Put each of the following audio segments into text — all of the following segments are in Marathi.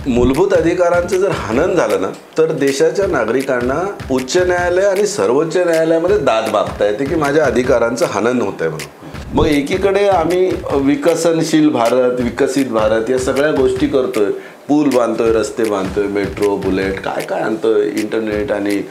मूलभूत अधिकारांचं जर हनन झालं ना तर देशाच्या नागरिकांना उच्च न्यायालय आणि सर्वोच्च न्यायालयामध्ये दाद मागता येते की माझ्या अधिकारांचं हनन होत आहे म्हणून। मग एकीकडे आम्ही विकसनशील भारत, विकसित भारत या सगळ्या गोष्टी करतोय, पूल बांधतोय, रस्ते बांधतोय, मेट्रो, बुलेट, काय काय आणतोय, इंटरनेट आणि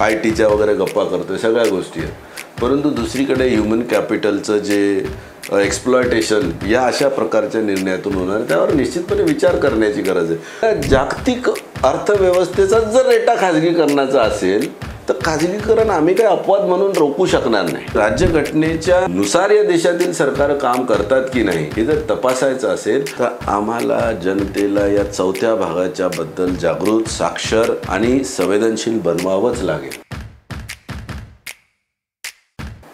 IT वगैरे गप्पा करतोय, सगळ्या गोष्टी आहेत। परंतु दुसरीकडे ह्युमन कॅपिटलचं जे एक्सप्लॉयटेशन या अशा प्रकारच्या निर्णयातून होणार, त्यावर निश्चितपणे विचार करण्याची गरज आहे। जागतिक अर्थव्यवस्थेचा जर रेटा खाजगीकरणाचा असेल तर खाजगीकरण आम्ही काही अपवाद म्हणून रोखू शकणार नाही। राज्यघटनेच्या नुसार या देशातील सरकार काम करतात की नाही हे जर तपासायचं असेल तर आम्हाला जनतेला या चौथ्या भागाच्या बद्दल जागृत, साक्षर आणि संवेदनशील बनवावंच लागेल।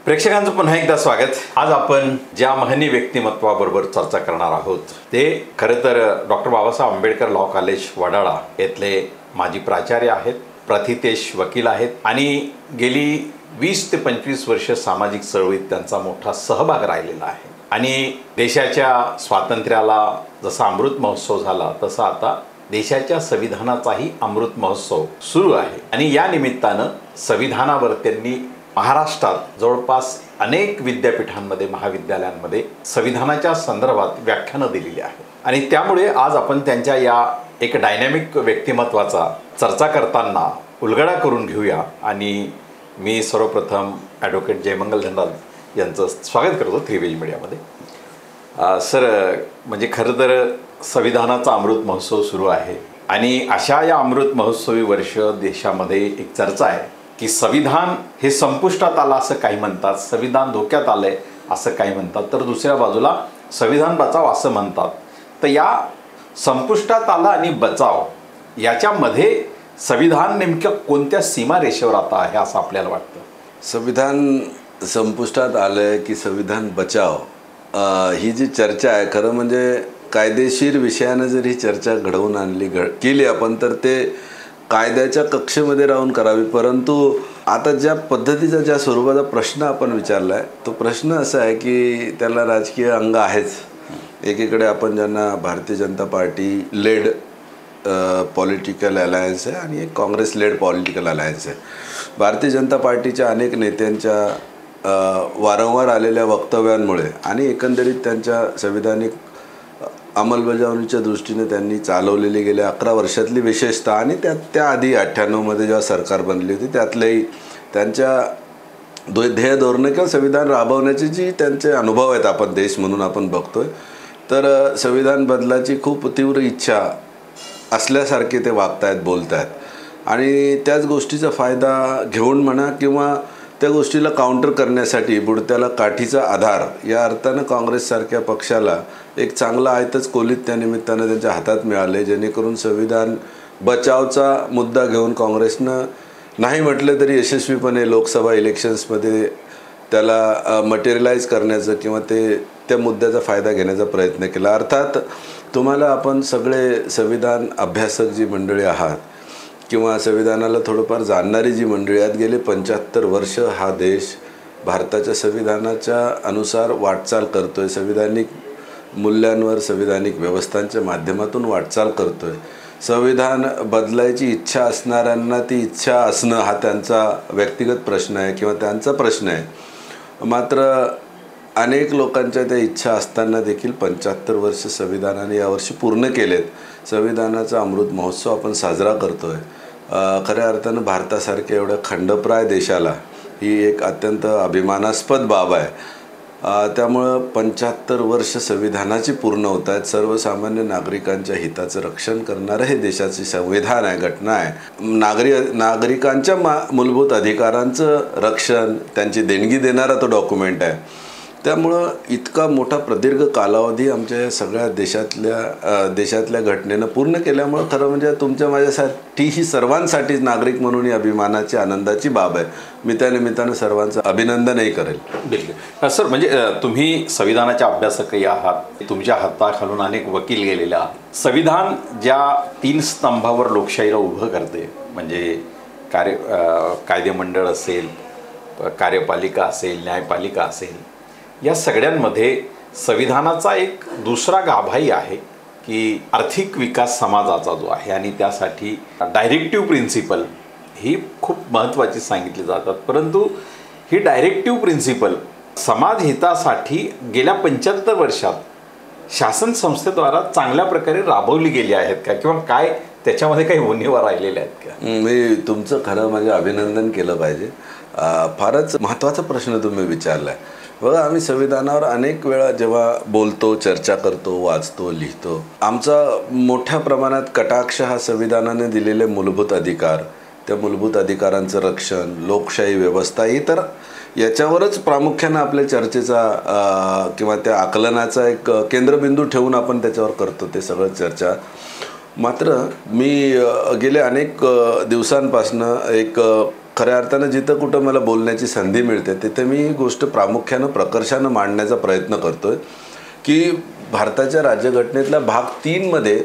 प्रेक्षकांचं पुन्हा एकदा स्वागत। आज आपण ज्या महनीय व्यक्तिमत्वाबरोबर चर्चा करणार आहोत ते खरं तर doctor Babasaheb Ambedkar law college Wadala येथले माजी प्राचार्य आहेत, प्रथितेश वकील आहेत आणि गेली 20 ते 25 वर्ष सामाजिक चळवळीत त्यांचा मोठा सहभाग राहिलेला आहे। आणि देशाच्या स्वातंत्र्याला जसा अमृत महोत्सव झाला तसा आता देशाच्या संविधानाचाही अमृत महोत्सव सुरू आहे। आणि या निमित्तानं संविधानावर त्यांनी महाराष्ट्रात जवळपास अनेक विद्यापीठांमध्ये, महाविद्यालयांमध्ये संविधानाच्या संदर्भात व्याख्यानं दिलेली आहेत। आणि त्यामुळे आज आपण त्यांच्या या एक डायनॅमिक व्यक्तिमत्वाचा चर्चा करताना उलगडा करून घेऊया। आणि मी सर्वप्रथम ॲडव्होकेट जयमंगल धनराज यांचं स्वागत करतो त्रिवेदी मीडियामध्ये। सर, म्हणजे खरं तर संविधानाचा अमृत महोत्सव सुरू आहे आणि अशा या अमृत महोत्सवी वर्ष देशामध्ये एक चर्चा आहे की संविधान हे संपुष्टात आलं असं काही म्हणतात, संविधान धोक्यात आलंय असं काही म्हणतात, तर दुसऱ्या बाजूला संविधान बचाव असं म्हणतात। तर या संपुष्टात आला आणि बचाव याच्यामध्ये संविधान नेमक्या कोणत्या सीमारेषेवर आता आहे असं आपल्याला वाटतं? संविधान संपुष्टात आलंय की संविधान बचाव ही जी चर्चा आहे, खरं म्हणजे कायदेशीर विषयानं जर ही चर्चा घडवून केली आपण तर ते कायद्याच्या कक्षेमध्ये राहून करावी। परंतु आता ज्या पद्धतीचा, ज्या स्वरूपाचा प्रश्न आपण विचारला आहे तो प्रश्न असा आहे की त्याला राजकीय अंग आहेच। एकीकडे आपण ज्यांना Bharatiya Janata party laid political alliance आहे आणि एक काँग्रेस लेड पॉलिटिकल अलायन्स आहे। भारतीय जनता पार्टीच्या अनेक नेत्यांच्या वारंवार आलेल्या वक्तव्यांमुळे आणि एकंदरीत त्यांच्या संविधानिक अंमलबजावणीच्या दृष्टीने त्यांनी चालवलेली गेल्या 11 वर्षातली विशेषता आणि त्याआधी 98मध्ये जेव्हा सरकार बनली होती त्यातलेही त्यांच्या ध्येय धोरणं किंवा संविधान राबवण्याचे जी त्यांचे अनुभव आहेत, आपण देश म्हणून आपण बघतोय तर संविधान बदलाची खूप तीव्र इच्छा असल्यासारखे ते वागतायत, बोलतायत आणि त्याच गोष्टीचा फायदा घेऊन म्हणा किंवा त्या गोष्टीला काउंटर करण्यासाठी बुडत्याला काठीचा आधार या अर्थानं काँग्रेससारख्या पक्षाला एक चांगला आयतच कोलीत त्या निमित्तानं त्यांच्या हातात मिळाले, जेणेकरून संविधान बचावचा मुद्दा घेऊन काँग्रेसनं नाही म्हटलं तरी यशस्वीपणे लोकसभा इलेक्शन्समध्ये त्याला मटेरियलाइज करण्याचं किंवा त्या मुद्द्याचा फायदा घेण्याचा प्रयत्न केला। अर्थात तुम्हाला आपण सगळे संविधान अभ्यासक जी मंडळी आहात किंवा संविधानाला थोडंफार जाणणारी जी मंडळी आहेत, गेले 75 वर्ष हा देश भारताच्या संविधानाच्या अनुसार वाटचाल करतो आहे, संविधानिक मूल्यांवर, संविधानिक व्यवस्थांच्या माध्यमातून वाटचाल करतो आहे। संविधान बदलायची इच्छा असणाऱ्यांना ती इच्छा असणं हा त्यांचा व्यक्तिगत प्रश्न आहे किंवा त्यांचा प्रश्न आहे। मात्र अनेक लोकांच्या त्या इच्छा असताना देखील 75 वर्ष संविधानाने यावर्षी पूर्ण केलेत। संविधानाचा अमृत महोत्सव आपण साजरा करतो आहे। खऱ्या अर्थानं भारतासारख्या एवढ्या खंडप्राय देशाला ही एक अत्यंत अभिमानास्पद बाब आहे। त्यामुळं 75 वर्ष संविधानाची पूर्ण होत आहेत। सर्वसामान्य नागरिकांच्या हिताचं रक्षण करणारं हे देशाचे संविधान आहे, घटना आहे। नागरिकांच्या मूलभूत अधिकारांचं रक्षण, त्यांची देणगी देणारा तो डॉक्युमेंट आहे। त्यामुळं इतका मोठा प्रदीर्घ कालावधी आमच्या सगळ्या देशातल्या घटनेनं पूर्ण केल्यामुळं खरं म्हणजे तुमच्या माझ्यासाठी ही सर्वांसाठीच नागरिक म्हणून ही अभिमानाची, आनंदाची बाब आहे। मी त्या निमित्तानं सर्वांचं अभिनंदनही करेल। बिलकुल सर, म्हणजे तुम्ही संविधानाच्या अभ्यासकही आहात, तुमच्या हाताखालून अनेक वकील गेलेले आहात। संविधान ज्या 3 स्तंभावर लोकशाहीला उभं करते, म्हणजे कायदेमंडळ असेल, कार्यपालिका असेल, न्यायपालिका असेल, या सगळ्यांमध्ये संविधानाचा एक दुसरा गाभाही आहे की आर्थिक विकास समाजाचा जो आहे आणि त्यासाठी डायरेक्टिव्ह प्रिन्सिपल ही खूप महत्त्वाची सांगितली जातात, परंतु ही डायरेक्टिव्ह प्रिन्सिपल समाज हितासाठी गेल्या 75 वर्षात शासन संस्थेद्वारा चांगल्या प्रकारे राबवली गेली आहेत का, किंवा काय त्याच्यामध्ये काही उणीवा राहिलेल्या आहेत का? मी तुमचं खरं म्हणजे अभिनंदन केलं पाहिजे. फारच महत्त्वाचा प्रश्न तुम्ही विचारला आहे. बघा, आम्ही संविधानावर अनेक वेळा जेव्हा बोलतो, चर्चा करतो, वाचतो, लिहितो, आमचा मोठ्या प्रमाणात कटाक्ष हा संविधानाने दिलेले मूलभूत अधिकार, त्या मूलभूत अधिकारांचं रक्षण, लोकशाही व्यवस्था ही तर याच्यावरच प्रामुख्यानं आपल्या चर्चेचा किंवा त्या आकलनाचा एक केंद्रबिंदू ठेवून आपण त्याच्यावर करतो ते सगळं चर्चा. मात्र मी गेल्या अनेक दिवसांपासनं एक खऱ्या अर्थानं जिथं कुठं मला बोलण्याची संधी मिळते तिथे मी ही गोष्ट प्रामुख्यानं प्रकर्षानं मांडण्याचा प्रयत्न करतो आहे की भारताच्या राज्यघटनेतल्या भाग 3 मध्ये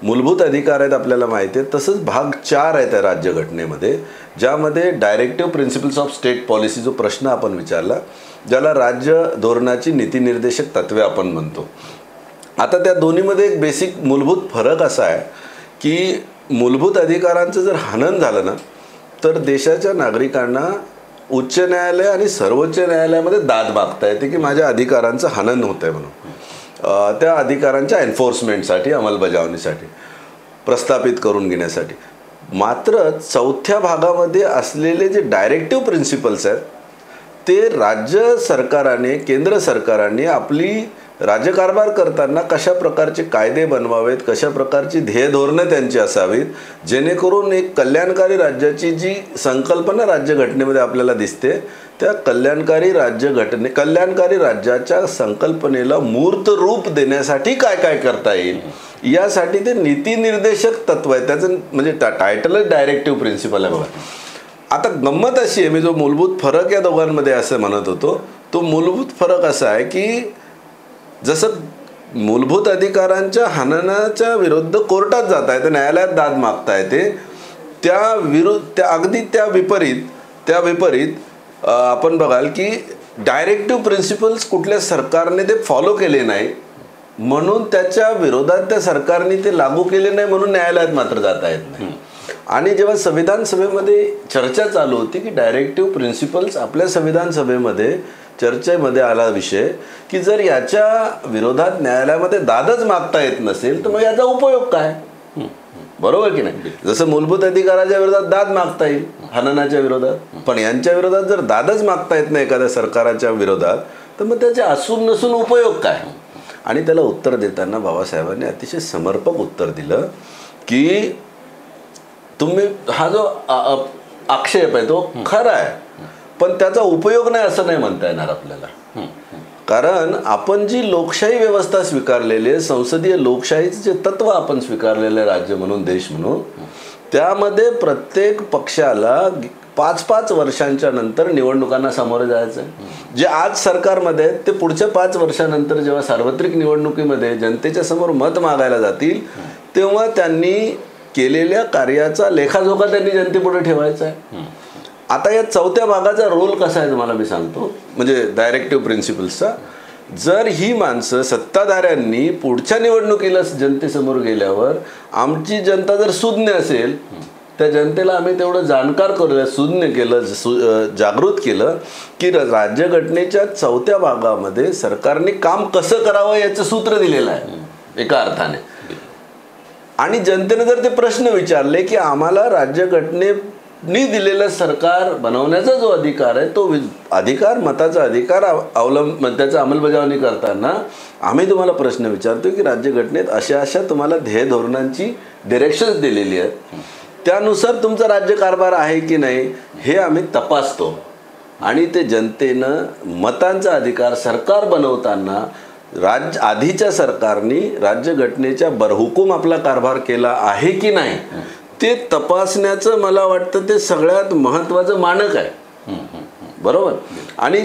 मूलभूत अधिकार आहेत आपल्याला माहिती आहे, तसंच भाग 4 आहे त्या राज्यघटनेमध्ये, ज्यामध्ये directive principles of state policy जो प्रश्न आपण विचारला, ज्याला राज्य धोरणाची नीतिनिर्देशक तत्त्वे आपण म्हणतो. आता त्या दोन्हीमध्ये एक बेसिक मूलभूत फरक असा आहे की मूलभूत अधिकारांचं जर हनन झालं ना तर देशाच्या नागरिकांना उच्च न्यायालय आणि सर्वोच्च न्यायालयामध्ये दाद मागता येते की माझ्या अधिकारांचं हनन होतं आहे म्हणून, त्या अधिकारांच्या एन्फोर्समेंटसाठी, अंमलबजावणीसाठी, प्रस्थापित करून घेण्यासाठी. मात्र 4थ्या भागामध्ये असलेले जे डायरेक्टिव्ह प्रिन्सिपल्स आहेत ते राज्य सरकाराने, केंद्र सरकारांनी आपली राज्यकारभार करताना कशा प्रकारचे कायदे बनवावेत, कशा प्रकारची ध्येय धोरणं त्यांची असावीत, जेणेकरून एक कल्याणकारी राज्याची जी संकल्पना राज्यघटनेमध्ये आपल्याला दिसते त्या कल्याणकारी राज्याच्या संकल्पनेला मूर्त रूप देण्यासाठी काय काय करता येईल यासाठी ते नीतिनिर्देशक तत्व आहे. त्याचं म्हणजे टायटलच डायरेक्टिव्ह प्रिन्सिपल आहे. बघा, आता गंमत अशी आहे, मी जो मूलभूत फरक या दोघांमध्ये असं म्हणत होतो, तो मूलभूत फरक असा आहे की जसं मूलभूत अधिकारांच्या हननाच्या विरुद्ध कोर्टात जाता येते, न्यायालयात दाद मागता येते, त्या विपरीत आपण बघाल की डायरेक्टिव्ह प्रिन्सिपल्स कुठल्या सरकारने ते फॉलो केले नाही म्हणून त्याच्या विरोधात त्या सरकारने ते लागू केले नाही म्हणून न्यायालयात मात्र जाता येत नाही. आणि जेव्हा संविधान सभेमध्ये चर्चा चालू होती की डायरेक्टिव्ह प्रिन्सिपल्स, आपल्या संविधान सभेमध्ये चर्चेमध्ये आला विषय की जर याच्या विरोधात न्यायालयामध्ये दादच मागता येत नसेल तर मग याचा उपयोग काय, बरोबर की नाही? जसं मूलभूत अधिकाराच्या विरोधात दाद मागता येईल हननाच्या विरोधात, पण यांच्या विरोधात जर दादच मागता येत नाही एखाद्या सरकाराच्या विरोधात तर मग त्याचे असून नसून उपयोग काय? आणि त्याला उत्तर देताना बाबासाहेबांनी अतिशय समर्पक उत्तर दिलं की तुम्ही हा जो आक्षेप आहे तो खरा आहे, पण त्याचा उपयोग नाही असं नाही म्हणता येणार आपल्याला. कारण आपण जी लोकशाही व्यवस्था स्वीकारलेली आहे, संसदीय लोकशाहीचं जे तत्व आपण स्वीकारलेलं राज्य म्हणून, देश म्हणून, त्यामध्ये प्रत्येक पक्षाला 5-5 वर्षांच्या नंतर निवडणुकांना सामोरे जायचं आहे. जे आज सरकारमध्ये आहेत ते पुढच्या 5 वर्षानंतर जेव्हा सार्वत्रिक निवडणुकीमध्ये जनतेच्या समोर मत मागायला जातील तेव्हा त्यांनी केलेल्या कार्याचा लेखाजोखा त्यांनी जनतेपुढे ठेवायचा आहे. आता या 4थ्या भागाचा रोल कसा आहे तुम्हाला मी सांगतो, म्हणजे डायरेक्टिव्ह प्रिन्सिपल्सचा. जर ही माणसं सत्ताधाऱ्यांनी पुढच्या निवडणुकीला जनतेसमोर गेल्यावर आमची जनता जर सुज्ञ असेल, त्या जनतेला आम्ही तेवढं जाणकार करूया, सुज्ञ केलं, जागृत केलं की राज्यघटनेच्या 4थ्या भागामध्ये सरकारने काम कसं करावं याचं सूत्र दिलेलं आहे एका अर्थाने. आणि जनतेने जर ते प्रश्न विचारले की आम्हाला राज्यघटनेने दिलेलं सरकार बनवण्याचा जो अधिकार आहे तो अधिकार, मताचा अधिकार त्याचा अंमलबजावणी करताना आम्ही तुम्हाला प्रश्न विचारतो की राज्यघटनेत अशा तुम्हाला ध्येय धोरणांची डिरेक्शन्स दिलेली आहेत, त्यानुसार तुमचा राज्यकारभार आहे की नाही हे आम्ही तपासतो. आणि ते जनतेनं मतांचा अधिकार सरकार बनवताना आधीच्या सरकारने राज्यघटनेच्या बरहुकूम आपला कारभार केला आहे की नाही ते तपासण्याचं मला वाटतं ते सगळ्यात महत्त्वाचं मानक आहे, बरोबर? आणि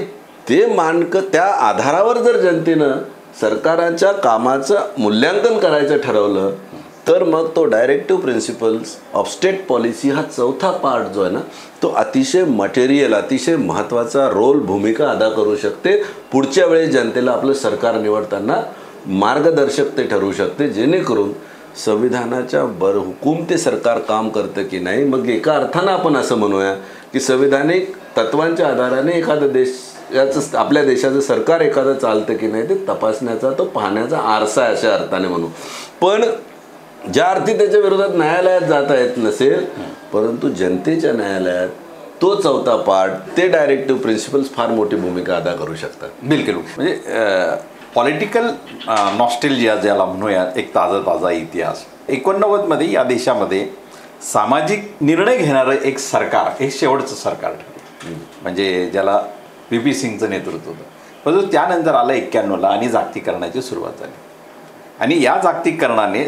ते मानक, त्या आधारावर जर जनतेनं सरकारांच्या कामाचं मूल्यांकन करायचं ठरवलं तर मग तो directive principles of state policy हा 4था पार्ट जो आहे ना तो अतिशय मटेरियल, अतिशय महत्त्वाचा रोल, भूमिका अदा करू शकते पुढच्या वेळेस जनतेला आपलं सरकार निवडताना मार्गदर्शक ते ठरू शकते, जेणेकरून संविधानाच्या हुकूम ते सरकार काम करतं की नाही. मग एका अर्थानं आपण असं म्हणूया की संविधानिक तत्वांच्या आधाराने एखादं देशाचं, आपल्या देशाचं सरकार एखादं चालतं की नाही ते तपासण्याचा, तो पाहण्याचा आरसा आहे अशा अर्थाने म्हणू. पण ज्या अर्थी त्याच्या विरोधात न्यायालयात जाता येत नसेल, परंतु जनतेच्या न्यायालयात तो चौथा पार्ट, ते डायरेक्टिव्ह प्रिन्सिपल्स फार मोठी भूमिका अदा करू शकतात. बिलकुल. म्हणजे पॉलिटिकल नॉस्टेल्जिया ज्याला म्हणूया, एक ताजा इतिहास. 89मध्ये या देशामध्ये सामाजिक निर्णय घेणारं एक सरकार, एक शेवटचं सरकार ठरलं, म्हणजे ज्याला VP सिंगचं नेतृत्व होतं. परंतु त्यानंतर आलं 91ला आणि जागतिकीकरणाची सुरुवात झाली. आणि या जागतिकीकरणाने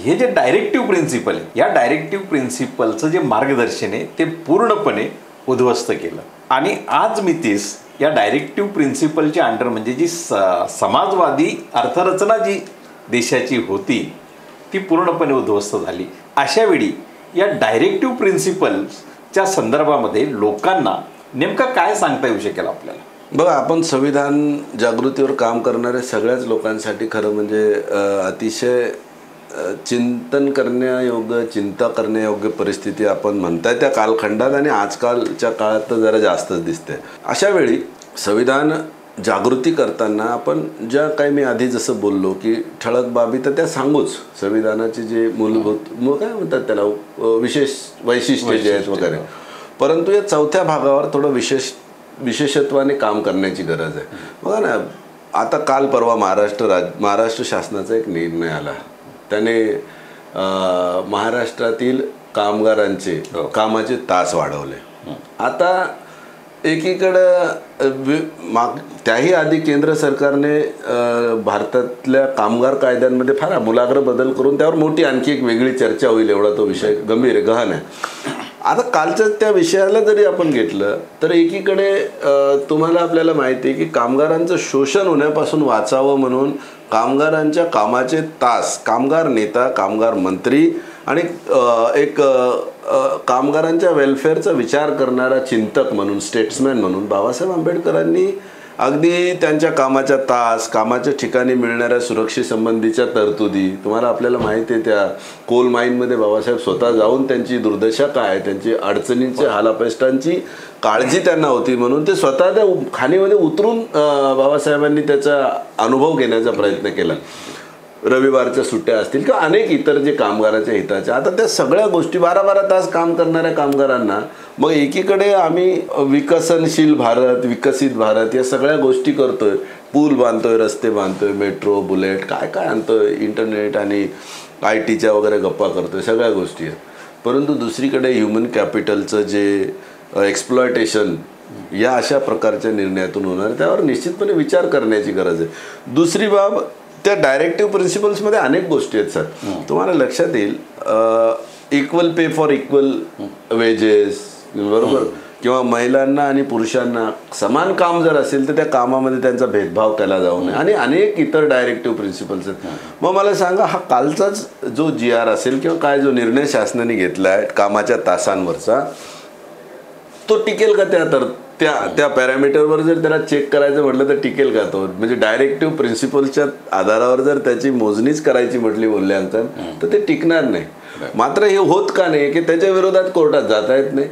हे जे डायरेक्टिव्ह प्रिन्सिपल आहे, या डायरेक्टिव्ह प्रिन्सिपलचं जे मार्गदर्शन आहे ते पूर्णपणे उद्ध्वस्त केलं. आणि आज मितीस या डायरेक्टिव्ह प्रिन्सिपलच्या अंडर म्हणजे जी समाजवादी अर्थरचना जी देशाची होती ती पूर्णपणे उद्ध्वस्त झाली. अशा वेळी या डायरेक्टिव्ह प्रिन्सिपल्सच्या संदर्भामध्ये लोकांना नेमकं काय सांगता येऊ शकेल आपल्याला? बघा, आपण संविधान जागृतीवर काम करणाऱ्या सगळ्याच लोकांसाठी खरं म्हणजे अतिशय चिंतन करण्यायोग्य, चिंता करण्यायोग्य परिस्थिती आपण म्हणताय त्या कालखंडात आणि आजकालच्या काळात तर जरा जास्तच दिसते. अशा वेळी संविधान जागृती करताना आपण ज्या काही मी आधी जसं बोललो की ठळक बाबी तर त्या सांगूच, संविधानाचे जे मूलभूत काय म्हणतात त्याला विशेष वैशिष्ट्ये जे आहेत वगैरे, परंतु या चौथ्या भागावर थोडं विशेषत्वाने काम करण्याची गरज आहे. बघा ना, आता काल परवा महाराष्ट्र शासनाचा एक निर्णय आला. त्याने महाराष्ट्रातील कामगारांचे कामाचे तास वाढवले. आता एकीकडं त्याही आधी केंद्र सरकारने भारतातल्या कामगार कायद्यांमध्ये फार आमूलाग्र बदल करून त्यावर मोठी आणखी एक वेगळी चर्चा होईल, एवढा तो विषय गंभीर आहे, गहन आहे. आता कालच्या त्या विषयाला जरी आपण घेतलं तर एकीकडे तुम्हाला आपल्याला माहिती आहे की कामगारांचं शोषण होण्यापासून वाचावं म्हणून कामगारांच्या कामाचे तास, कामगार नेता, कामगार मंत्री आणि एक कामगारांच्या वेलफेअरचा विचार करणारा चिंतक म्हणून, स्टेट्समॅन म्हणून बाबासाहेब आंबेडकरांनी अगदी त्यांच्या कामाच्या तास, कामाच्या ठिकाणी मिळणाऱ्या सुरक्षेसंबंधीच्या तरतुदी, तुम्हाला आपल्याला माहिती आहे त्या कोल माईनमध्ये बाबासाहेब स्वतः जाऊन त्यांची दुर्दशा काय, त्यांची अडचणींची, हालापेष्टांची काळजी त्यांना होती म्हणून ते स्वतः त्या खाणीमध्ये उतरून बाबासाहेबांनी त्याचा अनुभव घेण्याचा प्रयत्न केला. रविवारच्या सुट्ट्या असतील किंवा अनेक इतर जे कामगाराच्या हिताच्या, आता त्या सगळ्या गोष्टी 12-12 तास काम करणाऱ्या कामगारांना मग एकीकडे आम्ही विकसनशील भारत, विकसित भारत या सगळ्या गोष्टी करतोय, पूल बांधतोय, रस्ते बांधतोय, मेट्रो, बुलेट, काय काय आणतोय, इंटरनेट आणि IT वगैरे गप्पा करतोय, सगळ्या गोष्टी आहेत. परंतु दुसरीकडे ह्युमन कॅपिटलचं जे एक्सप्लॉयटेशन या अशा प्रकारच्या निर्णयातून होणार, त्यावर निश्चितपणे विचार करण्याची गरज आहे. दुसरी बाब, त्या डायरेक्टिव्ह प्रिन्सिपल्समध्ये अनेक गोष्टी आहेत सर, तुम्हाला लक्षात येईल. Equal pay for equal wedges, बरोबर, किंवा महिलांना आणि पुरुषांना समान काम जर असेल तर त्या कामामध्ये त्यांचा भेदभाव केला जाऊ नये आणि अनेक इतर डायरेक्टिव्ह प्रिन्सिपल्स आहेत. मग मला सांगा, हा कालचाच जो GR असेल किंवा काय जो निर्णय शासनाने घेतला आहे कामाच्या तासांवरचा, तो टिकेल का त्या पॅरामीटरवर जर त्याला चेक करायचं म्हटलं तर टिकेल का तो? म्हणजे डायरेक्टिव्ह प्रिन्सिपल्सच्या आधारावर जर त्याची मोजणीच करायची म्हटली मूल्यांकन तर ते टिकणार नाही. मात्र हे होत का नाही की त्याच्या विरोधात कोर्टात जाता येत नाही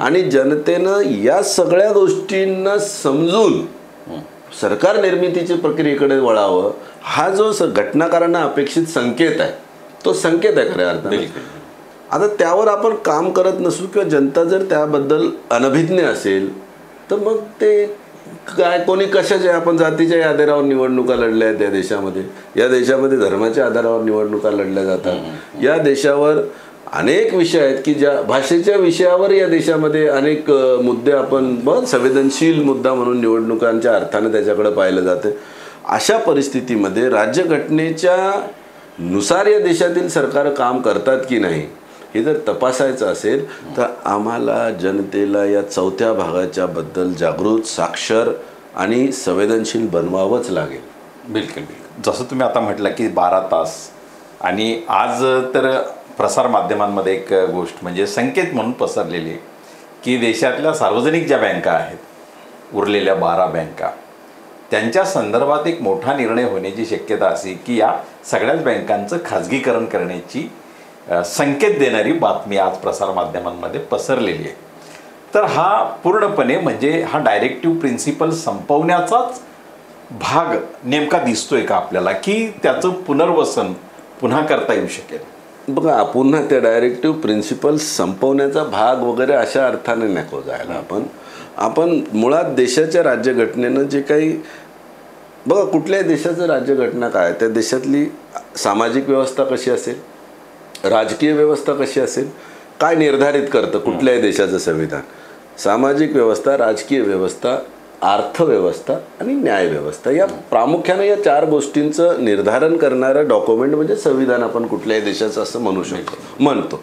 आणि जनतेनं या सगळ्या गोष्टींना समजून सरकार निर्मितीच्या प्रक्रियेकडे वळावं, हा जो घटनाकारांना अपेक्षित संकेत आहे तो संकेत आहे खऱ्या अर्थाने. आता त्यावर आपण काम करत नसू किंवा जनता जर त्याबद्दल अनभिज्ञ असेल तर मग ते काय, कोणी कशाच्या, आपण जातीच्या आधारावर निवडणुका लढल्या आहेत या देशामध्ये, या देशामध्ये धर्माच्या आधारावर निवडणुका लढल्या जातात, या देशावर अनेक विषय आहेत की ज्या भाषेच्या विषयावर या देशामध्ये अनेक मुद्दे आपण संवेदनशील मुद्दा म्हणून निवडणुकांच्या अर्थाने त्याच्याकडे पाहिलं जातं. अशा परिस्थितीमध्ये राज्यघटनेच्या नुसार या देशातील सरकार काम करतात की नाही हे जर तपासायचं असेल तर आम्हाला जनतेला या चौथ्या भागाच्या बद्दल जागृत, साक्षर आणि संवेदनशील बनवावंच लागेल. बिलकुल बिलकुल. जसं तुम्ही आता म्हटलं की 12 तास, आणि आज तर प्रसारमाध्यमांमध्ये एक गोष्ट म्हणजे संकेत म्हणून पसरलेली की देशातल्या सार्वजनिक ज्या बँका आहेत, उरलेल्या 12 बँका, त्यांच्या संदर्भात एक मोठा निर्णय होण्याची शक्यता अशी की या सगळ्याच बँकांचं खाजगीकरण करण्याची संकेत देणारी बातमी आज प्रसारमाध्यमांमध्ये पसरलेली आहे. तर हा पूर्णपणे म्हणजे हा डायरेक्टिव्ह प्रिन्सिपल संपवण्याचाच भाग नेमका दिसतोय का आपल्याला, की त्याचं पुनर्वसन पुन्हा करता येऊ शकेल? बघा, पुन्हा त्या डायरेक्टिव्ह प्रिन्सिपल संपवण्याचा भाग वगैरे अशा अर्थाने नको जायला. आपण मुळात देशाच्या राज्यघटनेनं जे काही, बघा कुठल्याही देशाचं राज्यघटना काय, त्या देशातली सामाजिक व्यवस्था कशी असेल, राजकीय व्यवस्था कशी असेल, काय निर्धारित करतं कुठल्याही देशाचं संविधान? सामाजिक व्यवस्था, राजकीय व्यवस्था, अर्थव्यवस्था आणि न्यायव्यवस्था, या प्रामुख्याने या 4 गोष्टींचं निर्धारण करणारं डॉक्युमेंट म्हणजे संविधान आपण कुठल्याही देशाचं असं म्हणतो.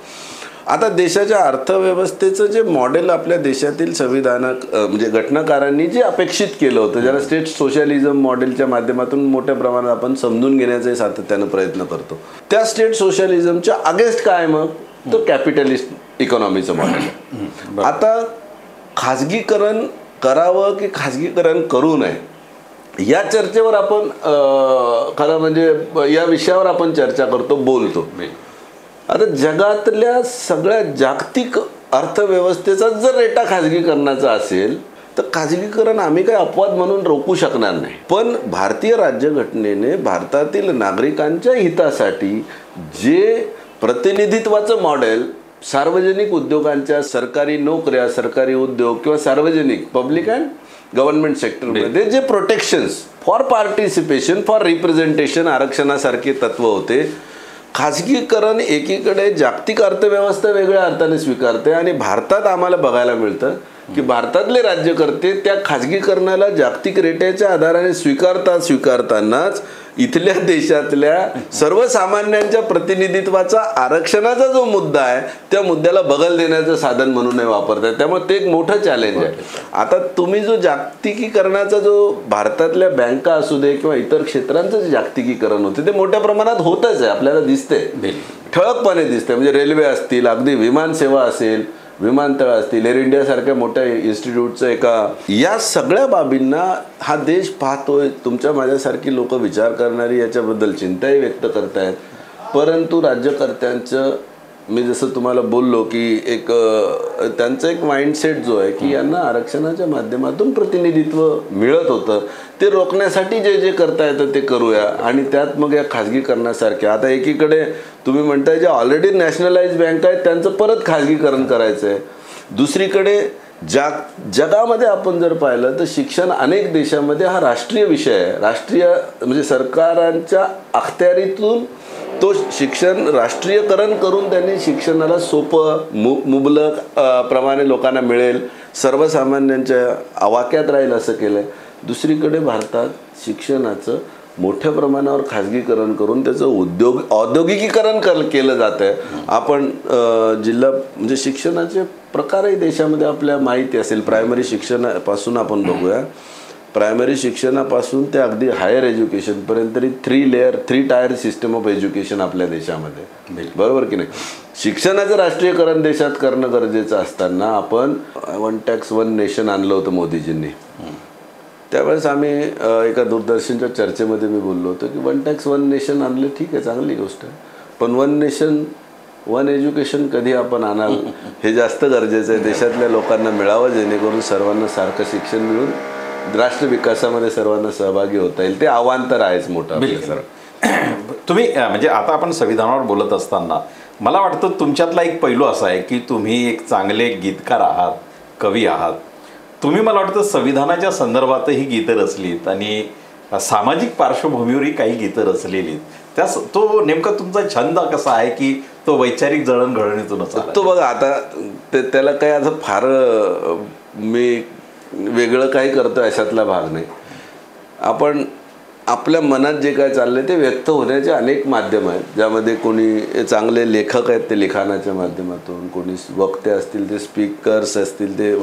आता देशाच्या अर्थव्यवस्थेचं जे मॉडेल आपल्या देशातील संविधानात म्हणजे घटनाकारांनी जे अपेक्षित केलं होतं, ज्याला स्टेट सोशलिझम मॉडेलच्या माध्यमातून मोठ्या प्रमाणात आपण समजून घेण्याचाही सातत्यानं प्रयत्न करतो, त्या स्टेट सोशलिझमच्या अगेन्स्ट काय मग तो कॅपिटलिस्ट इकॉनॉमीचं मॉडेल. आता खाजगीकरण करावं की खाजगीकरण करू नये या चर्चेवर आपण खरं म्हणजे या विषयावर आपण चर्चा करतो, बोलतो. आता जगातल्या सगळ्या जागतिक अर्थव्यवस्थेचा जर रेटा खाजगीकरणाचा असेल तर खाजगीकरण आम्ही काही अपवाद म्हणून रोखू शकणार नाही. पण भारतीय राज्यघटनेने भारतातील नागरिकांच्या हितासाठी जे प्रतिनिधित्वाचं मॉडेल सार्वजनिक उद्योगांच्या, सरकारी नोकऱ्या, सरकारी उद्योग किंवा सार्वजनिक पब्लिक अँड गव्हर्नमेंट सेक्टरमध्ये जे प्रोटेक्शन्स फॉर पार्टिसिपेशन, फॉर रिप्रेझेंटेशन, आरक्षणासारखे तत्व होते, खाजगीकरण एकीकडे जागतिक अर्थव्यवस्था वेगळ्या अर्थाने स्वीकारते आणि भारतात आम्हाला बघायला मिळतं की भारतातले राज्यकर्ते त्या खाजगीकरणाला जागतिक रेट्याच्या आधाराने स्वीकारतानाच इथल्या देशातल्या सर्वसामान्यांच्या प्रतिनिधित्वाचा, आरक्षणाचा जो मुद्दा आहे त्या मुद्द्याला बगल देण्याचं साधन म्हणून वापरतात. त्यामुळे ते एक मोठं चॅलेंज आहे. आता तुम्ही जो जागतिकीकरणाचा जो भारतातल्या बँका असू दे किंवा इतर क्षेत्रांचं जे जागतिकीकरण होते ते मोठ्या प्रमाणात होतच आहे, आपल्याला दिसते, ठळकपणे दिसते. म्हणजे रेल्वे असतील, अगदी विमानसेवा असेल, विमानतळ असतील, एअर इंडियासारख्या मोठ्या इन्स्टिट्यूटचं या सगळ्या बाबींना हा देश पाहतोय. तुमच्या माझ्यासारखी लोक विचार करणारी याच्याबद्दल चिंताही व्यक्त करतायत. परंतु राज्यकर्त्यांचं, मी जसं तुम्हाला बोललो की त्यांचं एक माइंडसेट जो आहे की यांना आरक्षणाच्या माध्यमातून प्रतिनिधित्व मिळत होतं, ते रोखण्यासाठी जे जे करता येतं ते करूया. आणि त्यात मग या खाजगीकरणासारख्या, आता एकीकडे तुम्ही म्हणताय जे ऑलरेडी नॅशनलाइज बँक आहेत त्यांचं परत खाजगीकरण करायचं आहे. दुसरीकडे जगामध्ये आपण जर पाहिलं तर शिक्षण अनेक देशामध्ये हा राष्ट्रीय विषय आहे. राष्ट्रीय म्हणजे सरकारांच्या अखत्यारीतून तो शिक्षण राष्ट्रीयकरण करून त्यांनी शिक्षणाला सोपं, मुबलक प्रमाणे लोकांना मिळेल, सर्वसामान्यांच्या आवाक्यात राहील असं केलं आहे. दुसरीकडे भारतात शिक्षणाचं मोठ्या प्रमाणावर खाजगीकरण करून त्याचं औद्योगिकीकरण केलं जातं आहे. आपण जिल्हा म्हणजे शिक्षणाचे प्रकारही देशामध्ये आपल्या माहिती असेल. प्रायमरी शिक्षणापासून आपण बघूया, प्रायमरी शिक्षणापासून ते अगदी हायर एज्युकेशनपर्यंत तरी 3 टायर सिस्टम ऑफ एज्युकेशन आपल्या देशामध्ये, बरोबर की नाही? शिक्षणाचं राष्ट्रीयकरण देशात करणं गरजेचं असताना आपण 1 टॅक्स 1 नेशन आणलं होतं मोदीजींनी. त्यावेळेस आम्ही एका दूरदर्शनच्या चर्चेमध्ये मी बोललो होतो की 1 टॅक्स 1 नेशन आणले, ठीक आहे, चांगली गोष्ट आहे, पण 1 नेशन 1 एज्युकेशन कधी आपण आणाल हे जास्त गरजेचं आहे. देशातल्या लोकांना मिळावं जेणेकरून सर्वांना सारखं शिक्षण मिळून राष्ट्र विकासामध्ये सर्वांना सहभागी होता येईल. ते आव्हान तर आहेच मोठं. तुम्ही म्हणजे आता आपण संविधानावर बोलत असताना मला वाटतं तुमच्यातला एक पैलू असा आहे की तुम्ही एक चांगले गीतकार आहात, कवी आहात. तुम्ही मला वाटतं संविधानाच्या संदर्भातही गीतं रचलीत आणि सामाजिक पार्श्वभूमीवरही काही गीतं रचलेलीत. तो नेमका तुमचा छंद कसा आहे की तो वैचारिक जळणघळणीतूनच तो? बघा, आता त्याला काही असं फार मी वेगळं काही करतो अशातला भाग नाही. आपण आपल्या मनात जे काय चाललंय ते व्यक्त होण्याचे अनेक माध्यम आहेत, ज्यामध्ये कोणी चांगले लेखक आहेत ते लिखाणाच्या माध्यमातून, कोणी वक्ते असतील ते स्पीकर्स असतील ते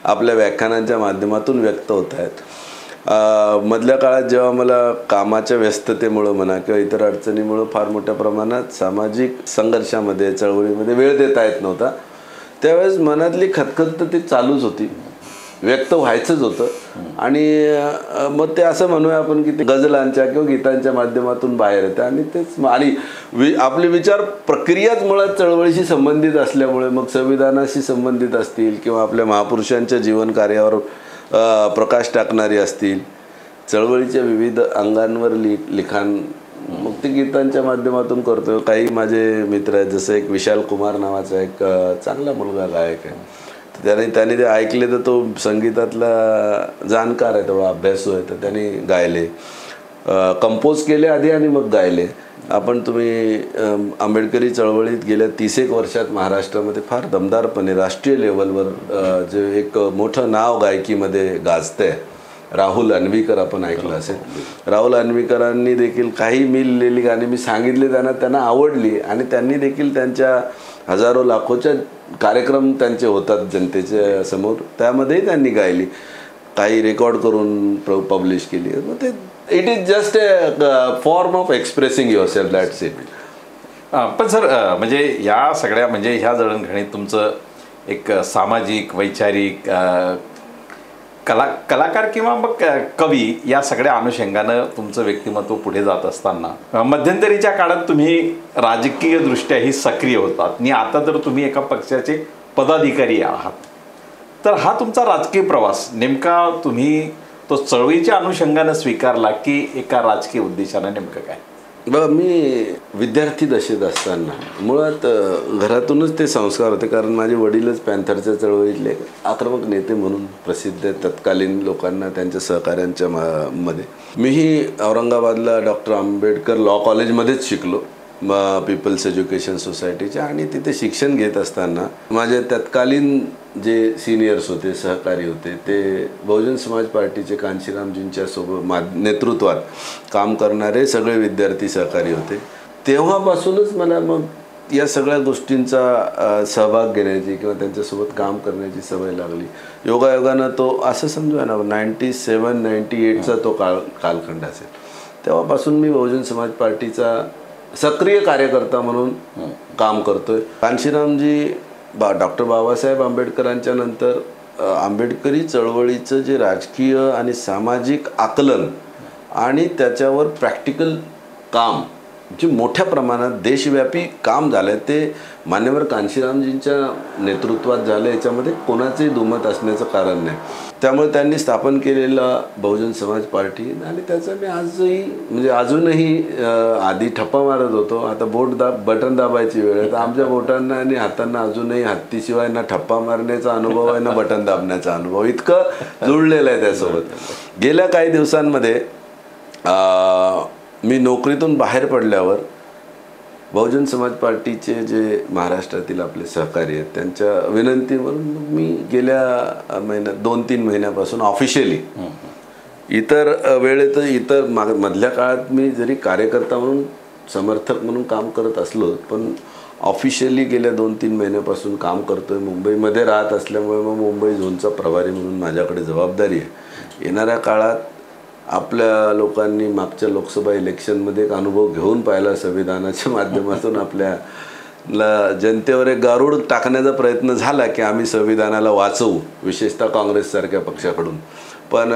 आपल्या व्याख्यानांच्या माध्यमातून व्यक्त होत आहेत. मधल्या काळात जेव्हा मला कामाच्या व्यस्ततेमुळं म्हणा किंवा इतर अडचणीमुळं फार मोठ्या प्रमाणात सामाजिक संघर्षामध्ये, चळवळीमध्ये वेळ देता येत नव्हता, त्यावेळेस मनातली खतखत तर ती चालूच होती. व्यक्त व्हायचंच होतं आणि मग ते असं म्हणूया आपण की ते गझलांच्या किंवा गीतांच्या माध्यमातून बाहेर येतं आणि तेच आणि आपले विचार प्रक्रियाच मुळात चळवळीशी संबंधित असल्यामुळे मग संविधानाशी संबंधित असतील किंवा आपल्या महापुरुषांच्या जीवन कार्यावर प्रकाश टाकणारी असतील, चळवळीच्या विविध अंगांवर लिखाण मग ते गीतांच्या माध्यमातून करतो. काही माझे मित्र आहेत, जसं एक विशाल कुमार नावाचा एक चांगला मुलगा गायक आहे, त्याने ते ऐकले तर तो संगीतातला जाणकार आहे, तेवढा अभ्यासू आहे, तर त्याने गायले, कंपोज केले आधी आणि मग गायले. तुम्ही आंबेडकरी चळवळीत गेल्या 30 वर्षात महाराष्ट्रामध्ये फार दमदारपणे राष्ट्रीय लेवलवर जे एक मोठं नाव गायकीमध्ये गाजतंय, राहुल अन्वीकर आपण ऐकलं असेल. राहुल अन्वीकरांनी देखील काही मी लिहिलेली गाणी मी सांगितले त्यांना आवडली आणि त्यांनी देखील त्यांच्या हजारो लाखोच्या कार्यक्रम त्यांचे होतात जनतेच्या समोर, त्यामध्येही त्यांनी गायली, काही रेकॉर्ड करून पब्लिश केली. मग ते it is just a form of expressing your self, that's it. पण सर म्हणजे या सगळ्या म्हणजे ह्या जडणघडणीत तुमचं एक सामाजिक वैचारिक कलाकार किंवा मग कवी या सगळ्या अनुषंगानं तुमचं व्यक्तिमत्व पुढे जात असताना मध्यंतरीच्या काळात तुम्ही राजकीयदृष्ट्याही सक्रिय होतात आणि आता तर तुम्ही एका पक्षाचे पदाधिकारी आहात. तर हा तुमचा राजकीय प्रवास नेमका तुम्ही तो चळवळीच्या अनुषंगानं स्वीकारला की एका राजकीय उद्देशानं, नेमकं काय? बघा, मी विद्यार्थी दशेत असताना मुळात घरातूनच ते संस्कार होते, कारण माझे वडीलच पॅन्थरच्या चळवळीतले आक्रमक नेते म्हणून प्रसिद्ध आहेत तत्कालीन लोकांना त्यांच्या सहकाऱ्यांच्या मध्ये. मीही औरंगाबादला डॉक्टर आंबेडकर लॉ कॉलेजमध्येच शिकलो, पीपल्स एज्युकेशन सोसायटीच्या, आणि तिथे शिक्षण घेत असताना माझे तत्कालीन जे सिनियर्स होते, सहकारी होते, ते बहुजन समाज पार्टीचे कांशीरामजींच्या सोबत नेतृत्वात काम करणारे सगळे विद्यार्थी सहकारी होते. तेव्हापासूनच मला मग या सगळ्या गोष्टींचा सहभाग घेण्याची किंवा त्यांच्यासोबत काम करण्याची सवय लागली. योगायोगानं तो असं समजूया ना 97-98चा तो कालखंड असेल. तेव्हापासून मी बहुजन समाज पार्टीचा सक्रिय कार्यकर्ता म्हणून काम करतोय. कांशीरामजी डॉक्टर बाबासाहेब आंबेडकरांच्या नंतर आंबेडकरी चळवळीचं जे राजकीय आणि सामाजिक आकलन आणि त्याच्यावर प्रॅक्टिकल काम जे मोठ्या प्रमाणात देशव्यापी काम झालं ते मान्यवर कांशीरामजींच्या नेतृत्वात झालं, याच्यामध्ये कोणाचंही दुमत असण्याचं कारण नाही. त्यामुळे त्यांनी स्थापन केलेला बहुजन समाज पार्टी आणि त्याचा मी आजही म्हणजे अजूनही आधी ठप्पा मारत होतो, आता बटन दाबायची वेळ आहे, तर आमच्या बोटांना आणि हातांना अजूनही हत्तीशिवाय ना ठप्पा मारण्याचा अनुभव आहे ना बटन दाबण्याचा अनुभव, इतकं जुळलेलं आहे त्यासोबत. गेल्या काही दिवसांमध्ये मी नोकरीतून बाहेर पडल्यावर बहुजन समाज पार्टीचे जे महाराष्ट्रातील आपले सहकारी आहेत त्यांच्या विनंतीवरून मी गेल्या 2-3 महिन्यापासून ऑफिशियली, इतर वेळेत इतर मधल्या काळात मी जरी कार्यकर्ता म्हणून समर्थक म्हणून काम करत असलो पण ऑफिशियली गेल्या 2-3 महिन्यापासून काम करतोय. मुंबईमध्ये राहत असल्यामुळे मग मुंबई झोनचा प्रभारी म्हणून माझ्याकडे जबाबदारी आहे. येणाऱ्या काळात आपल्या लोकांनी मागच्या लोकसभा इलेक्शनमध्ये एक अनुभव घेऊन पाहिला, संविधानाच्या माध्यमातून आपल्या जनतेवर एक गारूड टाकण्याचा प्रयत्न झाला की आम्ही संविधानाला वाचवू, विशेषतः काँग्रेससारख्या पक्षाकडून. पण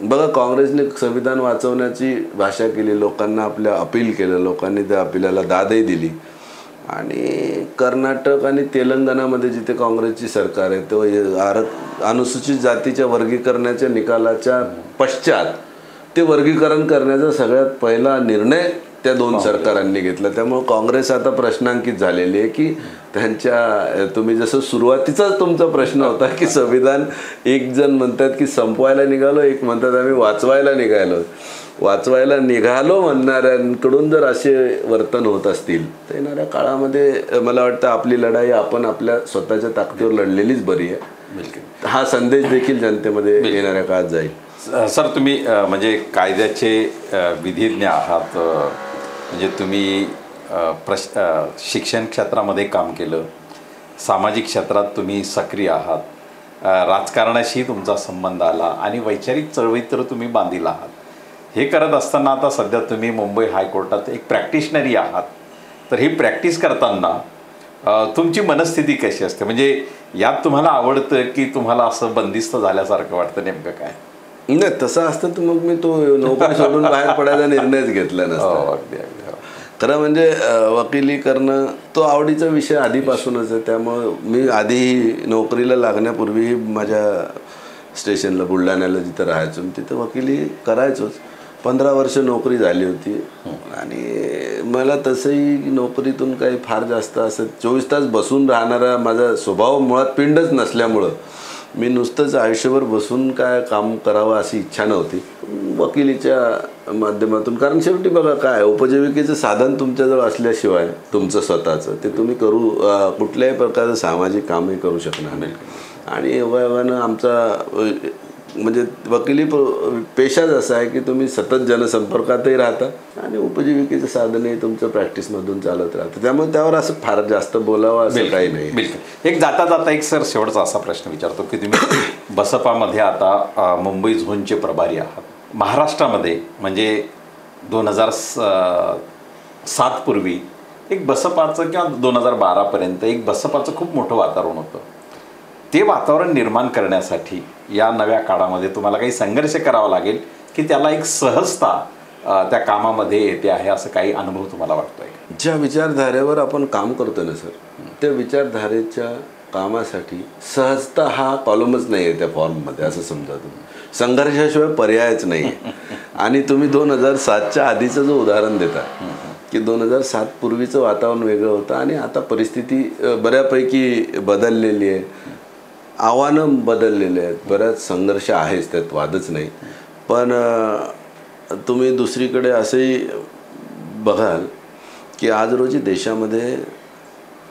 बघा, काँग्रेसने संविधान वाचवण्याची भाषा केली, लोकांना आपल्या अपील केलं, लोकांनी त्या अपिलाला दादही दिली. आणि कर्नाटक आणि तेलंगणामध्ये जिथे काँग्रेसची सरकार आहे तो अनुसूचित जातीच्या वर्गीकरणाच्या निकालाच्या पश्चात ते वर्गीकरण करण्याचा सगळ्यात पहिला निर्णय त्या 2 सरकारांनी घेतला. त्यामुळे काँग्रेस आता प्रश्नांकित झालेली आहे की त्यांच्या, तुम्ही जसं सुरुवातीचाच तुमचा प्रश्न होता की संविधान, एक जण म्हणतात की संपवायला निघालो, एक म्हणतात आम्ही वाचवायला निघालो म्हणणाऱ्यांकडून जर असे वर्तन होत असतील तर येणाऱ्या काळामध्ये मला वाटतं आपली लढाई आपण आपल्या स्वतःच्या ताकदीवर लढलेलीच बरी आहे. हा संदेश देखील जनतेमध्ये येणाऱ्या काळात जाईल. सर, तुम्ही म्हणजे कायद्याचे विधिज्ञ आहात, म्हणजे तुम्ही शिक्षण क्षेत्रामध्ये काम केलं, सामाजिक क्षेत्रात तुम्ही सक्रिय आहात, राजकारणाशी तुमचा संबंध आला आणि वैचारिक चळवळीत तर तुम्ही बांधील आहात. हे करत असताना आता सध्या तुम्ही मुंबई हायकोर्टात एक प्रॅक्टिशनरी आहात. तर ही प्रॅक्टिस करताना तुमची मनस्थिती कशी असते? म्हणजे यात तुम्हाला आवडतं की तुम्हाला असं बंदिस्त झाल्यासारखं वाटतं, नेमकं काय? नाही, तसं असतं तर मग मी तो नोकरी सोडून बाहेर पडायचा निर्णयच घेतला नसता. अगदी अगदी. खरं म्हणजे वकिली करणं तो आवडीचा विषय आधीपासूनच आहे. त्यामुळं मी आधी नोकरीला लागण्यापूर्वी माझ्या स्टेशनला बुलढाण्याला जिथं राहायचो तिथं वकिली करायचोच. 15 वर्ष नोकरी झाली होती आणि मला तसंही नोकरीतून काही फार जास्त असं 24 तास बसून राहणारा माझा स्वभाव मुळात पिंडच नसल्यामुळं मी नुसतंच आयुष्यभर बसून काय काम करावं अशी इच्छा नव्हती. वकिलीच्या माध्यमातून, कारण शेवटी बघा काय उपजीविकेचं साधन तुमच्याजवळ असल्याशिवाय तुमचं स्वतःचं ते तुम्ही कुठल्याही प्रकारचं सामाजिक कामही करू शकणार नाही. आणि योगायोगानं आमचा म्हणजे वकिली पेशाच असा आहे की तुम्ही सतत जनसंपर्कातही राहता आणि उपजीविकेचं साधनही तुमचं प्रॅक्टिसमधून चालत राहतं. त्यामुळे त्यावर असं फार जास्त बोलावं असं काही नाही. बिलकुल. एक जाता एक सर शेवटचा असा प्रश्न विचारतो की तुम्ही बसपामध्ये आता मुंबई झोनचे प्रभारी आहात. महाराष्ट्रामध्ये म्हणजे 2007 पूर्वी एक बसपाचं किंवा 2012पर्यंत एक बसपाचं खूप मोठं वातावरण होतं. ते वातावरण निर्माण करण्यासाठी या नव्या काळामध्ये तुम्हाला काही संघर्ष करावा लागेल की त्याला एक सहजता त्या कामामध्ये येते आहे, असं काही अनुभव तुम्हाला वाटतोय? ज्या विचारधारेवर आपण काम करतो ना सर, त्या विचारधारेच्या कामासाठी सहजता हा कॉलमच नाही आहे त्या फॉर्ममध्ये, असं समजा. तुम्ही संघर्षाशिवाय पर्यायच नाही आहे. आणि तुम्ही 2007च्या आधीचं जो उदाहरण देता की 2007 पूर्वीचं वातावरण वेगळं होतं आणि आता परिस्थिती बऱ्यापैकी बदललेली आहे. आव्हानं बदललेले आहेत, बऱ्याच संघर्ष आहेच, त्यात वादच नाही. पण तुम्ही दुसरीकडे असंही बघाल की आज रोजी देशामध्ये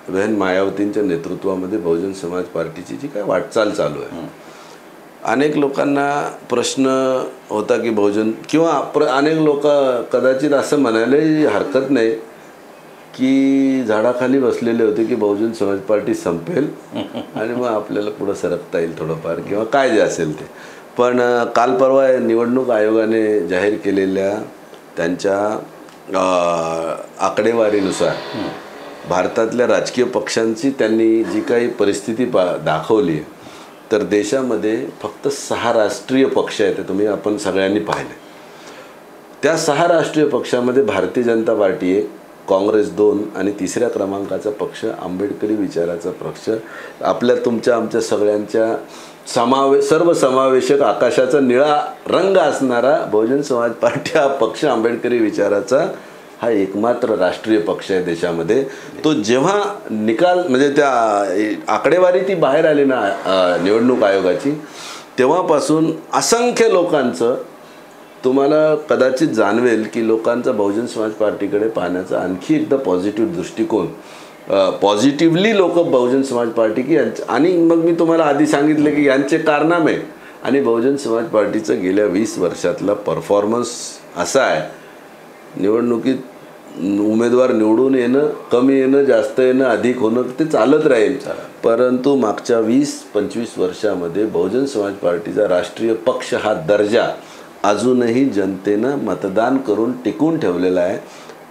बहन मायावतींच्या नेतृत्वामध्ये बहुजन समाज पार्टीची जी काय वाटचाल चालू आहे, अनेक लोकांना प्रश्न होता की बहुजन किंवा अनेक लोक कदाचित असं म्हणायलाही हरकत नाही की झाडाखाली बसलेले होते की बहुजन समाज पार्टी संपेल आणि मग आपल्याला पुढं सरकता येईल थोडंफार किंवा काय जे असेल ते. पण काल परवा निवडणूक आयोगाने जाहीर केलेल्या त्यांच्या आकडेवारीनुसार भारतातल्या राजकीय पक्षांची त्यांनी जी काही परिस्थिती दाखवली आहे, तर देशामध्ये फक्त 6 राष्ट्रीय पक्ष आहेत. तुम्ही आपण सगळ्यांनी पाहिले. त्या 6 राष्ट्रीय पक्षामध्ये भारतीय जनता पार्टी 1, काँग्रेस 2 आणि 3ऱ्या क्रमांकाचा पक्ष आंबेडकरी विचाराचा पक्ष, आपल्या तुमच्या आमच्या सगळ्यांच्या सर्वसमावेशक आकाशाचा निळा रंग असणारा बहुजन समाज पार्टी हा पक्ष आंबेडकरी विचाराचा हा एकमात्र राष्ट्रीय पक्ष आहे देशामध्ये. तो जेव्हा निकाल म्हणजे त्या आकडेवारी ती बाहेर आली ना निवडणूक आयोगाची, तेव्हापासून असंख्य लोकांचं तुम्हाला कदाचित जाणवेल की लोकांचा बहुजन समाज पार्टीकडे पाहण्याचा आणखी एकदा पॉझिटिव्ह दृष्टिकोन, पॉझिटिव्हली लोक बहुजन समाज पार्टी की आणि मग मी तुम्हाला आधी सांगितलं की यांचे कारनामे आणि बहुजन समाज पार्टीचं गेल्या 20 वर्षातला परफॉर्मन्स असा आहे. निवडणुकीत उमेदवार निवडून येणं, कमी येणं, जास्त येणं, अधिक होणं ते चालत राहील, परंतु मागच्या 20-25 वर्षामध्ये बहुजन समाज पार्टीचा राष्ट्रीय पक्ष हा दर्जा अजूनही जनतेनं मतदान करून टिकून ठेवलेला आहे.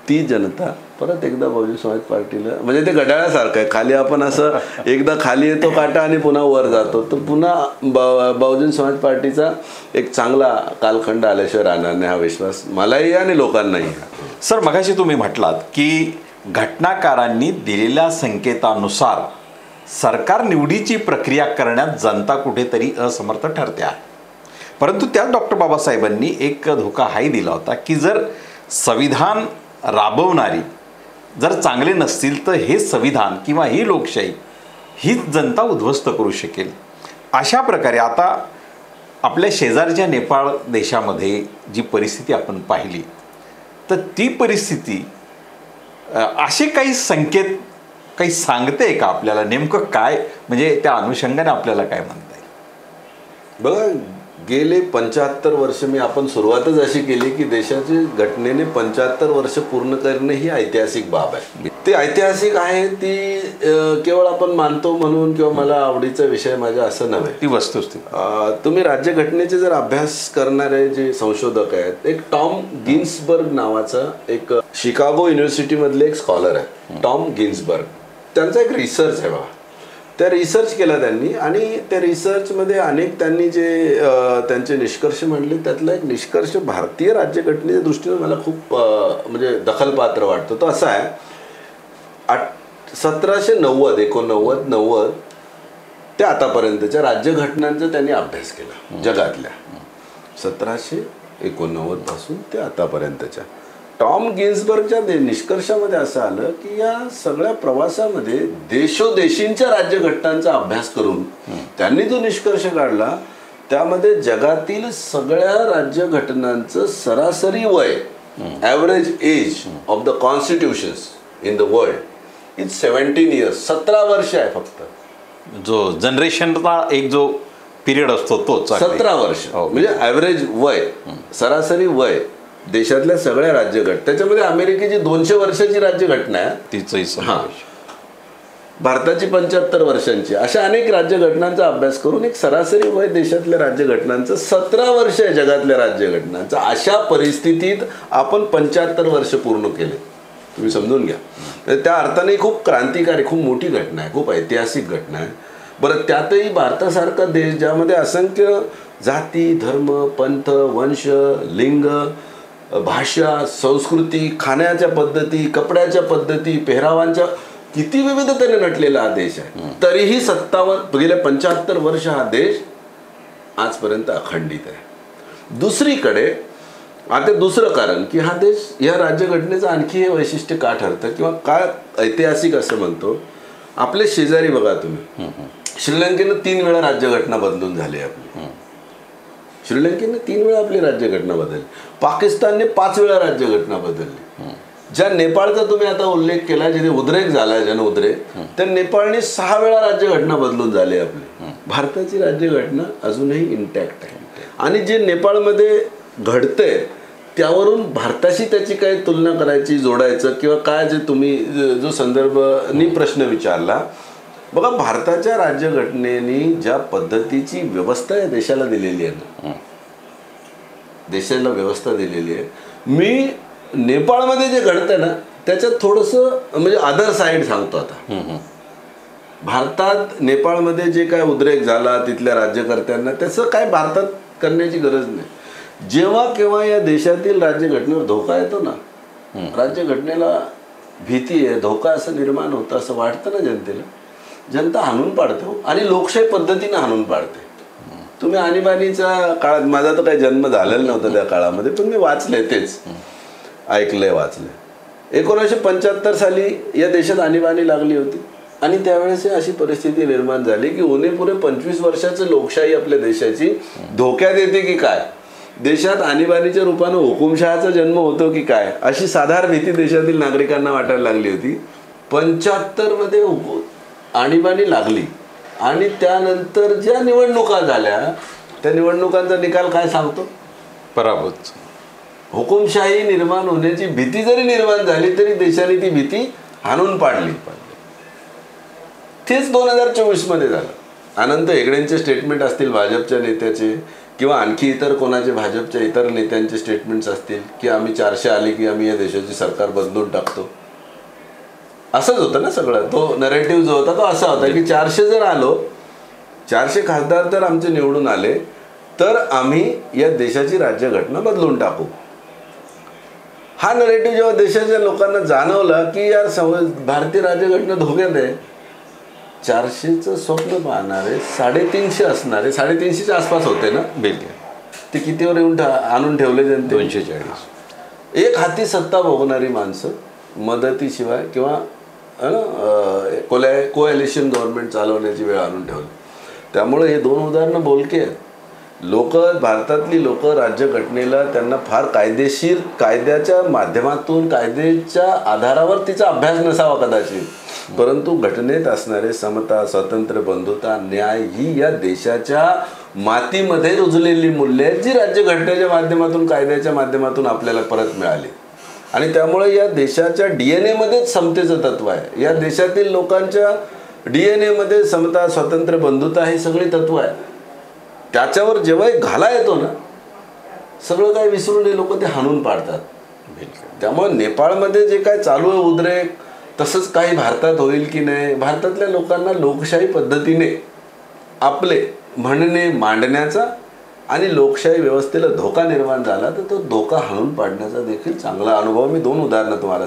ती जनता परत एकदा बहुजन समाज पार्टीला, म्हणजे ते घड्याळासारखं आहे, खाली आपण असं एकदा खाली येतो काटा आणि पुन्हा वर जातो, तर पुन्हा बहुजन समाज पार्टीचा एक चांगला कालखंड आल्याशिवाय राहणार नाही हा विश्वास मलाही आणि लोकांनाही. सर, मगाशी तुम्ही म्हटलात की घटनाकारांनी दिलेल्या संकेतानुसार सरकार निवडीची प्रक्रिया करण्यात जनता कुठेतरी असमर्थ ठरते आहे. परंतु त्यात डॉक्टर बाबासाहेबांनी एक धोका हाही दिला होता की जर संविधान राबवणारी जर चांगले नसतील तर हे संविधान किंवा ही लोकशाही हीच जनता उद्ध्वस्त करू शकेल. अशा प्रकारे आता आपल्या शेजारच्या नेपाळ देशामध्ये जी परिस्थिती आपण पाहिली, तर ती परिस्थिती असे काही संकेत काही सांगते का आपल्याला? नेमकं काय म्हणजे त्या अनुषंगाने आपल्याला काय म्हणता येईल? बघा, गेले 75 वर्ष आपण सुरुवातच अशी केली की देशाची घटनेने 75 वर्ष पूर्ण करणे ही ऐतिहासिक बाब आहे. ती ऐतिहासिक आहे, ती केवळ आपण मानतो म्हणून किंवा मला आवडीचा विषय माझ्या असं नव्हे, ती वस्तुस्थिती. तुम्ही राज्यघटनेचे जर अभ्यास करणारे जे संशोधक आहेत, एक टॉम गिन्सबर्ग नावाचा एक शिकागो युनिव्हर्सिटी मधले एक स्कॉलर आहे, टॉम गिन्सबर्ग. त्यांचा एक रिसर्च आहे बघा. त्या रिसर्च केला त्यांनी आणि त्या रिसर्चमध्ये अनेक त्यांनी जे त्यांचे निष्कर्ष म्हणले त्यातला एक निष्कर्ष भारतीय राज्यघटनेच्या दृष्टीने मला खूप म्हणजे दखलपात्र वाटतो. तो असा आहे, 1790 ते आतापर्यंतच्या राज्यघटनांचा त्यांनी अभ्यास केला जगातल्या. 1789 पासून ते आतापर्यंतच्या. टॉम गिन्सबर्गच्या निष्कर्षामध्ये असं आलं की या सगळ्या प्रवासामध्ये देशोदेशींच्या राज्यघटनांचा अभ्यास करून त्यांनी जो निष्कर्ष काढला त्यामध्ये जगातील सगळ्या राज्यघटनांचं सरासरी वय, average age of the constitutions in the world is 17 years. 17 वर्ष आहे फक्त. जो जनरेशनचा एक जो पिरियड असतो तोच 17 वर्ष म्हणजे ॲव्हरेज वय, सरासरी वय देशातल्या सगळ्या राज्यघटना. त्याच्यामध्ये अमेरिकेची 200 वर्षाची राज्यघटना आहे, तिचंही भारताची 75 वर्षांची. अशा अनेक राज्यघटनांचा अभ्यास करून एक सरासरी वय देशातल्या राज्यघटनांचं 17 वर्ष आहे जगातल्या राज्यघटनांचं. अशा परिस्थितीत आपण 75 वर्ष पूर्ण केले. तुम्ही समजून घ्या. त्या अर्थाने खूप क्रांतिकारी, खूप मोठी घटना आहे, खूप ऐतिहासिक घटना आहे. बरं, त्यातही भारतासारखा देश ज्यामध्ये असंख्य जाती, धर्म, पंथ, वंश, लिंग, भाषा, संस्कृती, खाण्याच्या पद्धती, कपड्याच्या पद्धती, पेहरावांच्या किती विविधतेने नटलेला हा देश आहे, तरीही 57 गेल्या 75 वर्ष हा देश आजपर्यंत अखंडित आहे. दुसरीकडे आता दुसरं कारण की हा देश या राज्यघटनेचं आणखी हे वैशिष्ट्य का ठरतं किंवा का ऐतिहासिक असं म्हणतो, आपले शेजारी बघा तुम्ही, श्रीलंकेनं 3 वेळा राज्यघटना बदलून झाली आपली. श्रीलंकेने 3 वेळा आपली राज्यघटना बदलली. पाकिस्तानने 5 वेळा राज्यघटना बदलली. ज्या नेपाळचा तुम्ही आता उल्लेख केला, जिथे उद्रेक झाला, उद्रेक, त्या नेपाळने 6 वेळा राज्यघटना बदलून झाली आपली. भारताची राज्यघटना अजूनही इंटॅक्ट आहे. आणि जे नेपाळमध्ये घडतंय त्यावरून भारताशी त्याची काही तुलना करायची, जोडायचं किंवा काय, जे तुम्ही जो संदर्भनी प्रश्न विचारला बघा, भारताच्या राज्यघटनेने ज्या पद्धतीची व्यवस्था या देशाला दिलेली आहे ना, देशाला व्यवस्था दिलेली आहे. मी नेपाळमध्ये जे घडतंय ना त्याच्यात थोडंसं म्हणजे अदर साईड सांगतो आता. भारतात नेपाळमध्ये जे काय उद्रेक झाला तिथल्या राज्यकर्त्यांना त्याचं काय भारतात करण्याची गरज नाही. जेव्हा केव्हा या देशातील राज्यघटनेवर धोका येतो ना, राज्यघटनेला भीती आहे, धोका असं निर्माण होतं असं वाटतं ना जनतेला, जनता हाणून पाडते आणि लोकशाही पद्धतीने हाणून पाडते. तुम्ही आणीबाणीच्या काळात, माझा तर काही जन्म झालेला नव्हता त्या काळामध्ये, पण मी वाचले, तेच ऐकलंय, वाचलंय. 1975 साली या देशात आणीबाणी लागली होती आणि त्यावेळेस अशी परिस्थिती निर्माण झाली की उणेपुणे 25 वर्षाची लोकशाही आपल्या देशाची धोक्यात येते की काय, देशात आणीबाणीच्या रूपानं हुकुमशहाचा जन्म होतो की काय, अशी साधारण भीती देशातील नागरिकांना वाटायला लागली होती. 75 मध्ये आणीबाणी लागली आणि त्यानंतर ज्या निवडणुका झाल्या त्या निवडणुकांचा निकाल काय सांगतो, पराभूत. हुकुमशाही निर्माण होण्याची भीती जरी निर्माण झाली तरी देशाने ती भीती हाणून पाडली. तेच 2024 मध्ये झालं. अनंत हेगडेंचे स्टेटमेंट असतील भाजपच्या नेत्याचे किंवा आणखी इतर कोणाचे भाजपच्या इतर नेत्यांचे स्टेटमेंट्स असतील की आम्ही 400 आले की आम्ही या देशाची सरकार बदलून टाकतो. असंच होतं ना सगळं. तो नरेटिव्ह जो होता तो असा होता की 400 जर आलो, 400 खासदार जर आमचे निवडून आले तर आम्ही या देशाची राज्यघटना बदलून टाकू. हा नरेटिव्ह जेव्हा देशाच्या लोकांना जाणवला की यार भारतीय राज्यघटना धोक्यात आहे, 400चं स्वप्न पाहणारे 350 असणारे, 350च्या आसपास होते ना, ते कितीवर येऊन आणून ठेवले जनते, 240. एक हाती सत्ता भोगणारी माणसं मदतीशिवाय किंवा कोॲलिशन गव्हर्नमेंट चालवण्याची वेळ आणून ठेवली. त्यामुळे हे 2 उदाहरणं बोलके आहेत. लोक, भारतातली लोक राज्यघटनेला त्यांना फार कायदेशीर, कायद्याच्या माध्यमातून, कायद्याच्या आधारावर तिचा अभ्यास नसावा कदाचित, परंतु घटनेत असणारे समता, स्वातंत्र्य, बंधुता, न्याय ही या देशाच्या मातीमध्ये रुजलेली मूल्य आहेत जी राज्यघटनेच्या माध्यमातून, कायद्याच्या माध्यमातून आपल्याला परत मिळाली. आणि त्यामुळे या देशाच्या DNA मध्येच समतेचं तत्व आहे. या देशातील लोकांच्या DNA मध्ये समता, स्वातंत्र्य, बंधुता ही सगळी तत्व आहे. त्याच्यावर जेव्हा घाला येतो ना, सगळं काय विसरून हे लोक ते हाणून पाडतात. त्यामुळे नेपाळमध्ये जे काय चालू आहे उद्रेक, तसंच काही भारतात होईल की नाही, भारतातल्या लोकांना लोकशाही पद्धतीने आपले म्हणणे मांडण्याचा आणि लोकशाही व्यवस्थेला धोका निर्माण झाला तर तो धोका हाणून पाडण्याचा देखील चांगला अनुभव मी 2 उदाहरणं तुम्हाला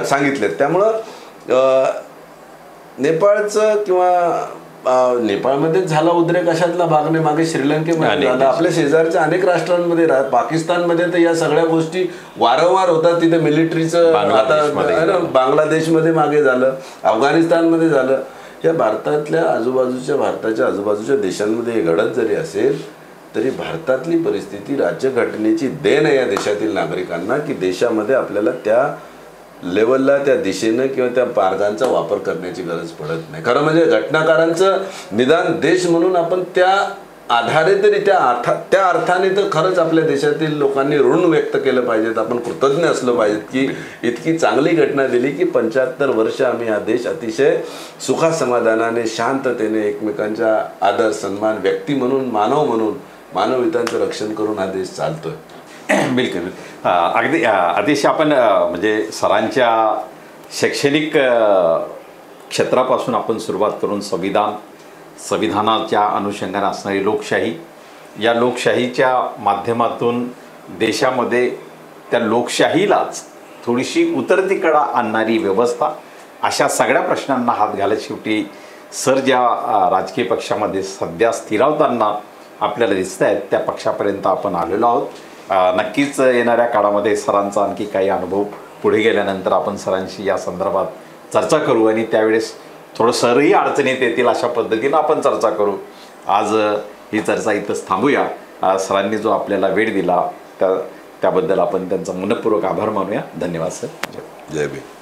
सांगितलेत. त्यामुळं नेपाळचं किंवा नेपाळमध्येच झाला उद्रेक अशातला भाग नाही, मागे श्रीलंकेमध्ये झाला, आपल्या शेजारच्या अनेक राष्ट्रांमध्ये बाकिस्तानमध्ये तर या सगळ्या गोष्टी वारंवार होतात. तिथे मिलिटरीचं आता बांगलादेशमध्ये मागे झालं, अफगाणिस्तानमध्ये झालं. या भारताच्या आजूबाजूच्या देशांमध्ये हे घडत जरी असेल तरी भारतातली परिस्थिती राज्यघटनेची देण आहे या देशातील नागरिकांना की देशामध्ये आपल्याला त्या लेवलला त्या दिशेनं किंवा त्या मार्गांचा वापर करण्याची गरज पडत नाही. खरं म्हणजे घटनाकारांचं निदान देश म्हणून आपण त्या आधारे तरी त्या अर्थाने तर खरंच आपल्या देशातील लोकांनी ऋण व्यक्त केलं पाहिजेत. आपण कृतज्ञ असलो पाहिजेत की इतकी चांगली घटना दिली की 75 वर्ष आम्ही हा देश अतिशय सुखासमाधानाने शांततेने एकमेकांच्या आदर सन्मान व्यक्ती म्हणून मानवहितांचं रक्षण करून हा देश चालतोय. बिलकुल. अगदी अतिशय आपण म्हणजे सरांच्या शैक्षणिक क्षेत्रापासून आपण सुरुवात करून संविधानाच्या अनुषंगाने असणारी लोकशाही, या लोकशाहीच्या माध्यमातून देशामध्ये त्या लोकशाहीलाच थोडीशी उतरतीकडा आणणारी व्यवस्था, अशा सगळ्या प्रश्नांना हात घालत शेवटी सर ज्या राजकीय पक्षामध्ये सध्या स्थिरावताना आपल्याला दिसत आहेत त्या पक्षापर्यंत आपण आलेलो आहोत. नक्कीच येणाऱ्या काळामध्ये सरांचा आणखी काही अनुभव पुढे गेल्यानंतर आपण सरांशी या संदर्भात चर्चा करू आणि त्यावेळेस थोडं सरही अडचणीत येतील अशा पद्धतीनं आपण चर्चा करू. आज ही चर्चा इथंच थांबूया. सरांनी जो आपल्याला वेळ दिला त्याबद्दल आपण त्यांचा मनपूर्वक आभार मानूया. धन्यवाद सर. जय भीम.